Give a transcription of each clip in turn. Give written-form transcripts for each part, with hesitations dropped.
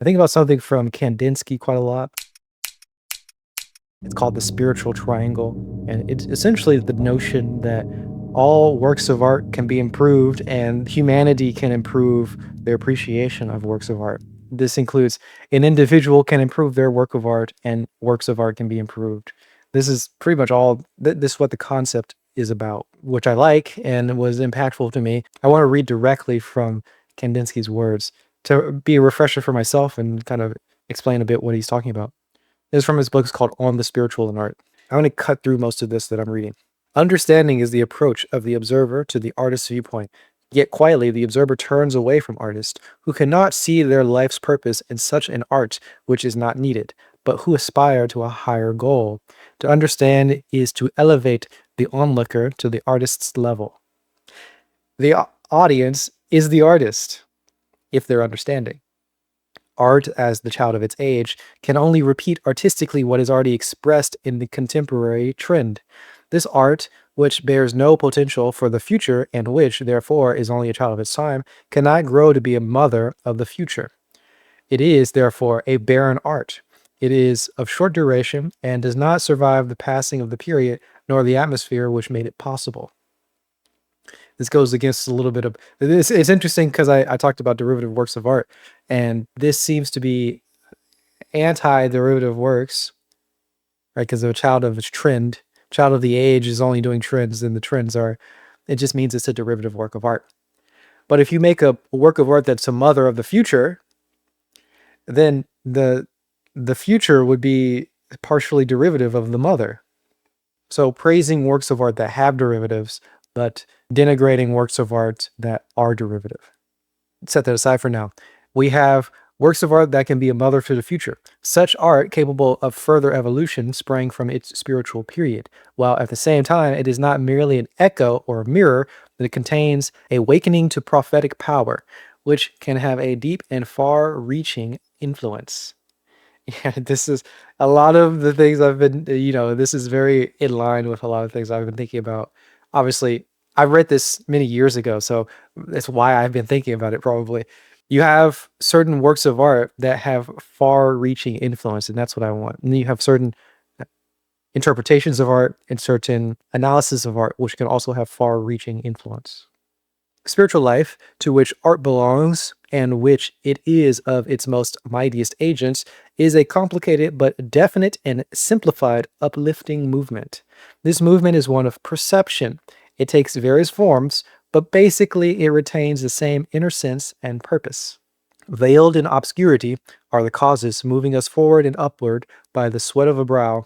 I think about something from Kandinsky quite a lot. It's called the spiritual triangle, and it's essentially the notion that all works of art can be improved and humanity can improve their appreciation of works of art. This includes an individual can improve their work of art and works of art can be improved. This is pretty much all this is what the concept is about, which I like and was impactful to me. I want to read directly from Kandinsky's words to be a refresher for myself and kind of explain a bit what he's talking about. This is from his book. It's called On the Spiritual and Art. I'm going to cut through most of this that I'm reading. Understanding is the approach of the observer to the artist's viewpoint. Yet quietly, the observer turns away from artists who cannot see their life's purpose in such an art which is not needed, but who aspire to a higher goal. To understand is to elevate the onlooker to the artist's level. The audience is the artist, if they're understanding. Art, as the child of its age, can only repeat artistically what is already expressed in the contemporary trend. This art, which bears no potential for the future and which, therefore, is only a child of its time, cannot grow to be a mother of the future. It is, therefore, a barren art. It is of short duration and does not survive the passing of the period nor the atmosphere which made it possible. This goes against a little bit of this. It's interesting because I talked about derivative works of art, and this seems to be anti-derivative works, right? Because a child of its trend, child of the age is only doing trends, and the trends are, it just means it's a derivative work of art. But if you make a work of art that's a mother of the future, then the future would be partially derivative of the mother. So praising works of art that have derivatives, but denigrating works of art that are derivative. Set that aside for now. We have works of art that can be a mother for the future. Such art capable of further evolution sprang from its spiritual period, while at the same time it is not merely an echo or a mirror, but it contains a awakening to prophetic power, which can have a deep and far-reaching influence. Yeah, this is a lot of the things I've been, this is very in line with a lot of things I've been thinking about. Obviously, I read this many years ago, so that's why I've been thinking about it probably. You have certain works of art that have far-reaching influence, and that's what I want. And then you have certain interpretations of art and certain analysis of art, which can also have far-reaching influence. Spiritual life, to which art belongs, and which it is of its most mightiest agents, is a complicated but definite and simplified uplifting movement. This movement is one of perception. It takes various forms, but basically it retains the same inner sense and purpose. Veiled in obscurity are the causes moving us forward and upward by the sweat of a brow,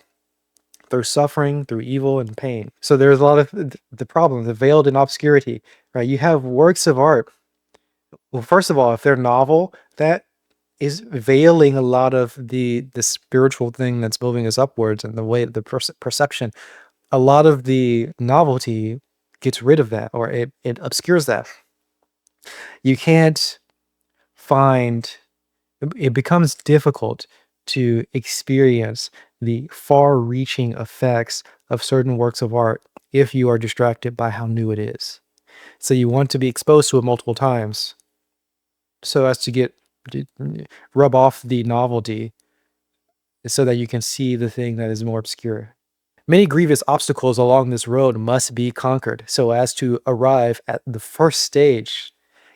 through suffering, through evil and pain. So there's a lot of the problem, the veiled in obscurity, right? You have works of art. Well, first of all, if they're novel, that is veiling a lot of the spiritual thing that's moving us upwards and the way the perception. A lot of the novelty gets rid of that, or it obscures that. You can't find, it becomes difficult to experience the far-reaching effects of certain works of art if you are distracted by how new it is. So you want to be exposed to it multiple times so as to rub off the novelty so that you can see the thing that is more obscure. Many grievous obstacles along this road must be conquered so as to arrive at the first stage.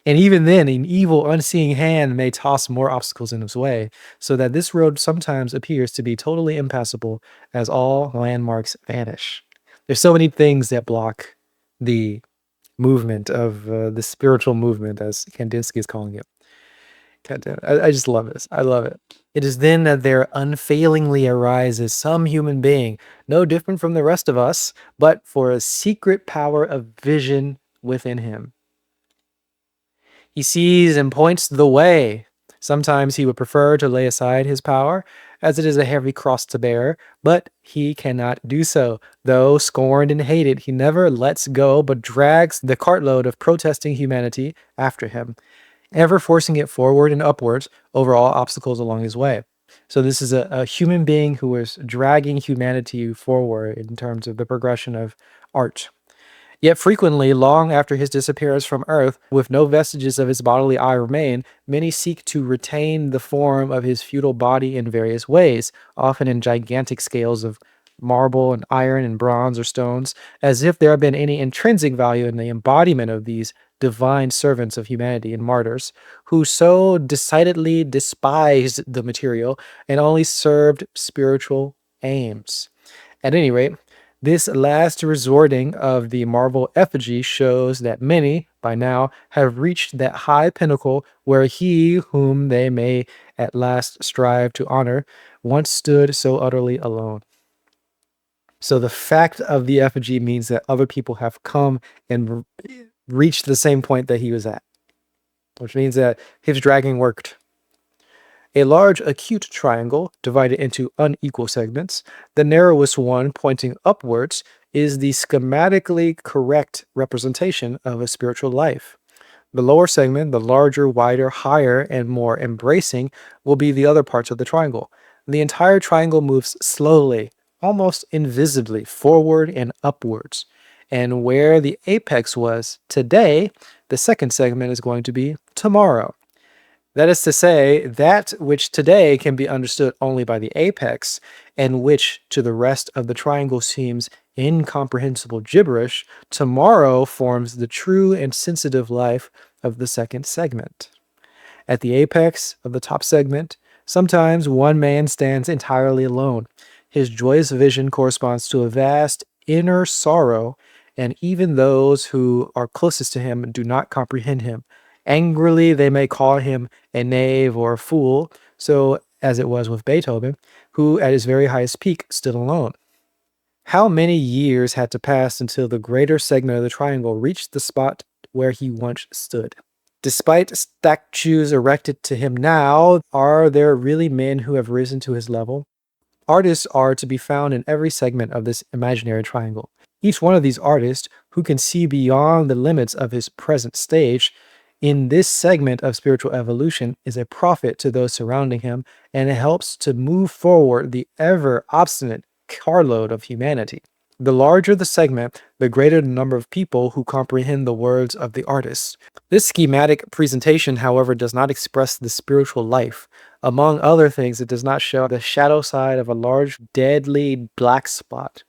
And even then, an evil, unseeing hand may toss more obstacles in its way, so that this road sometimes appears to be totally impassable as all landmarks vanish. There's so many things that block the movement of the spiritual movement, as Kandinsky is calling it. God damn it. I just love this. I love it. It is then that there unfailingly arises some human being, no different from the rest of us, but for a secret power of vision within him. He sees and points the way. Sometimes he would prefer to lay aside his power, as it is a heavy cross to bear, but he cannot do so. Though scorned and hated, he never lets go, but drags the cartload of protesting humanity after him, ever forcing it forward and upwards over all obstacles along his way. So this is a human being who is dragging humanity forward in terms of the progression of art. Yet frequently, long after his disappearance from Earth, with no vestiges of his bodily eye remain, many seek to retain the form of his feudal body in various ways, often in gigantic scales of marble and iron and bronze or stones, as if there had been any intrinsic value in the embodiment of these divine servants of humanity and martyrs, who so decidedly despised the material and only served spiritual aims. At any rate, this last resorting of the marble effigy shows that many, by now, have reached that high pinnacle where he whom they may at last strive to honor once stood so utterly alone. So the fact of the effigy means that other people have come and reached the same point that he was at, which means that his dragging worked. A large acute triangle divided into unequal segments, the narrowest one pointing upwards, is the schematically correct representation of a spiritual life. The lower segment, the larger, wider, higher, and more embracing, will be the other parts of the triangle. The entire triangle moves slowly, almost invisibly, forward and upwards. And where the apex was today, the second segment is going to be tomorrow. That is to say, that which today can be understood only by the apex, and which to the rest of the triangle seems incomprehensible gibberish, tomorrow forms the true and sensitive life of the second segment. At the apex of the top segment, sometimes one man stands entirely alone. His joyous vision corresponds to a vast inner sorrow, and even those who are closest to him do not comprehend him. Angrily, they may call him a knave or a fool, so as it was with Beethoven, who at his very highest peak stood alone. How many years had to pass until the greater segment of the triangle reached the spot where he once stood? Despite statues erected to him now, are there really men who have risen to his level? Artists are to be found in every segment of this imaginary triangle. Each one of these artists, who can see beyond the limits of his present stage, in this segment of spiritual evolution, is a prophet to those surrounding him, and it helps to move forward the ever obstinate carload of humanity. The larger the segment, the greater the number of people who comprehend the words of the artist. This schematic presentation, however, does not express the spiritual life. Among other things, it does not show the shadow side of a large, deadly black spot.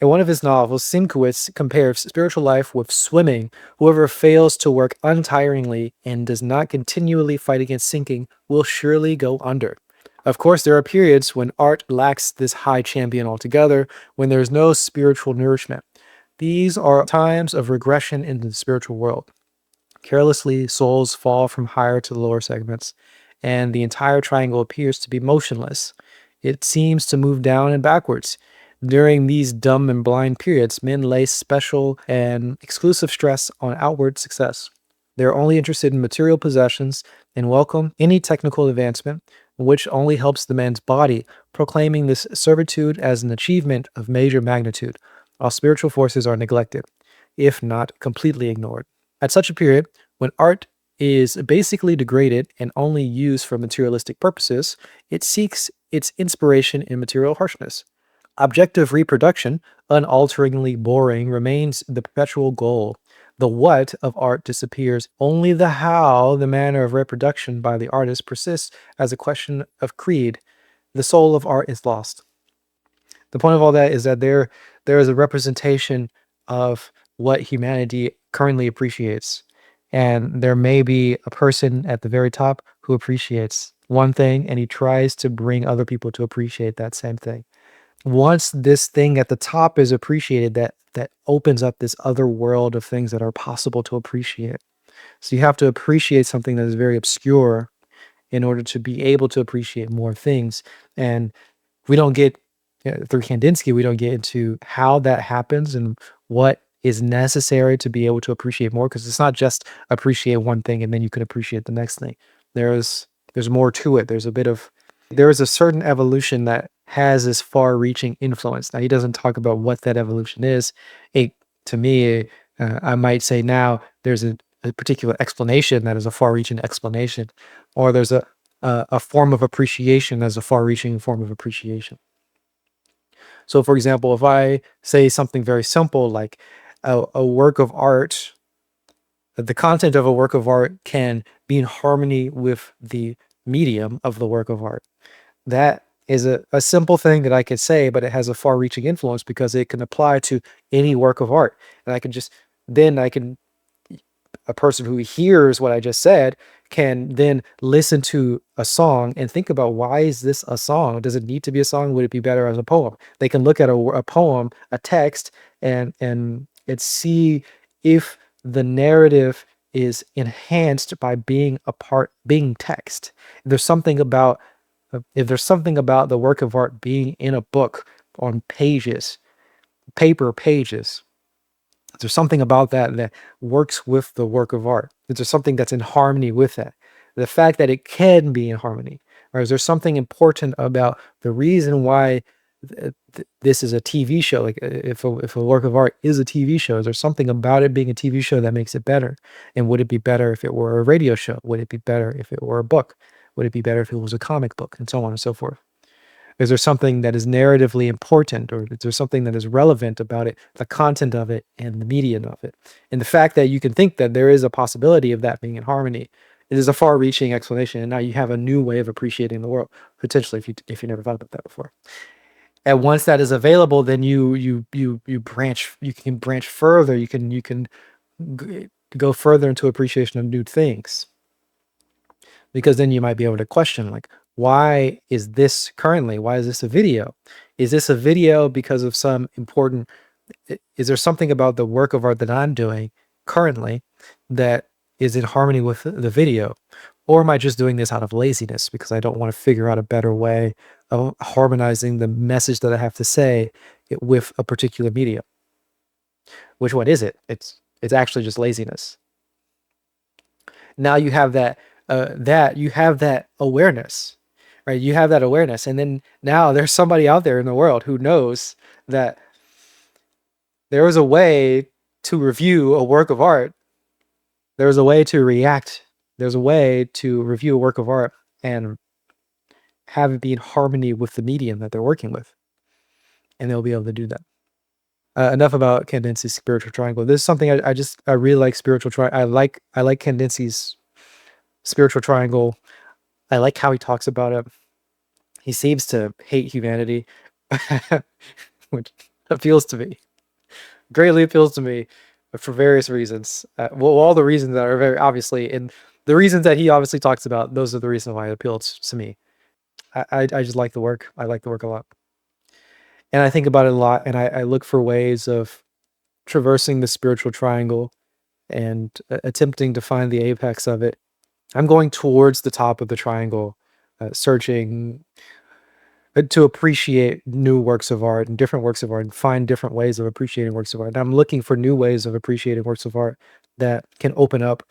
In one of his novels, Sienkiewicz compares spiritual life with swimming. Whoever fails to work untiringly and does not continually fight against sinking will surely go under. Of course, there are periods when art lacks this high champion altogether, when there is no spiritual nourishment. These are times of regression into the spiritual world. Carelessly, souls fall from higher to lower segments, and the entire triangle appears to be motionless. It seems to move down and backwards. During these dumb and blind periods, men lay special and exclusive stress on outward success. They are only interested in material possessions and welcome any technical advancement which only helps the man's body, proclaiming this servitude as an achievement of major magnitude, while spiritual forces are neglected, if not completely ignored. At such a period, when art is basically degraded and only used for materialistic purposes, it seeks its inspiration in material harshness. Objective reproduction, unalteringly boring, remains the perpetual goal. The what of art disappears. Only the how, the manner of reproduction by the artist, persists as a question of creed. The soul of art is lost. The point of all that is that there is a representation of what humanity currently appreciates. And there may be a person at the very top who appreciates one thing, and he tries to bring other people to appreciate that same thing. Once this thing at the top is appreciated, that opens up this other world of things that are possible to appreciate. So you have to appreciate something that is very obscure in order to be able to appreciate more things. And we don't get, through Kandinsky, we don't get into how that happens and what is necessary to be able to appreciate more, because it's not just appreciate one thing and then you can appreciate the next thing. There's more to it. There is a certain evolution that has this far-reaching influence. Now, he doesn't talk about what that evolution is. To me, I might say now there's a particular explanation that is a far-reaching explanation, or there's a form of appreciation as a far-reaching form of appreciation. So, for example, if I say something very simple like, a work of art, the content of a work of art can be in harmony with the medium of the work of art. That is a simple thing that I could say, but it has a far-reaching influence because it can apply to any work of art. And I can just then I can a person who hears what I just said can then listen to a song and think about, why is this a song? Does it need to be a song? Would it be better as a poem? They can look at a poem, a text, and see if the narrative is enhanced by being text. If there's something about the work of art being in a book on pages, paper pages, there's something about that that works with the work of art. Is there something that's in harmony with that? The fact that it can be in harmony, or is there something important about the reason why this is a TV show? Like if a work of art is a TV show, is there something about it being a TV show that makes it better? And would it be better if it were a radio show? Would it be better if it were a book? Would it be better if it was a comic book? And so on and so forth. Is there something that is narratively important, or is there something that is relevant about it, the content of it and the medium of it? And the fact that you can think that there is a possibility of that being in harmony, it is a far-reaching explanation. And now you have a new way of appreciating the world, potentially, if you never thought about that before. And once that is available, then you can branch further. You can go further into appreciation of new things, because then you might be able to question, like, why is this a video? Is this a video because of some important, is there something about the work of art that I'm doing currently that is in harmony with the video? Or am I just doing this out of laziness because I don't want to figure out a better way of harmonizing the message that I have to say with a particular medium? Which one is it? It's actually just laziness. Now you have that awareness, right? You have that awareness, and then now there's somebody out there in the world who knows that there is a way to review a work of art. There's a way to react. There's a way to review a work of art and have it be in harmony with the medium that they're working with, and they'll be able to do that. Enough about Kandinsky's spiritual triangle. This is something I really like. Spiritual triangle. I like Kandinsky's spiritual triangle. I like how he talks about it. He seems to hate humanity, which appeals to me, greatly appeals to me, for various reasons. Well, all the reasons that are very obviously, and the reasons that he obviously talks about, those are the reasons why it appeals to me. I just like the work. I like the work a lot. And I think about it a lot, and I look for ways of traversing the spiritual triangle and attempting to find the apex of it. I'm going towards the top of the triangle, searching to appreciate new works of art and different works of art and find different ways of appreciating works of art. And I'm looking for new ways of appreciating works of art that can open up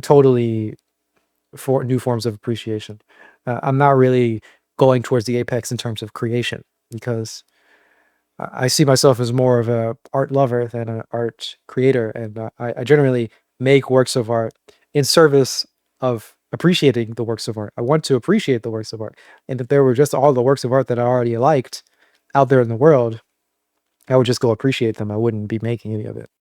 totally for new forms of appreciation. I'm not really going towards the apex in terms of creation, because I see myself as more of a art lover than an art creator, and I generally make works of art in service of appreciating the works of art. I want to appreciate the works of art, and if there were just all the works of art that I already liked out there in the world, I would just go appreciate them. I wouldn't be making any of it.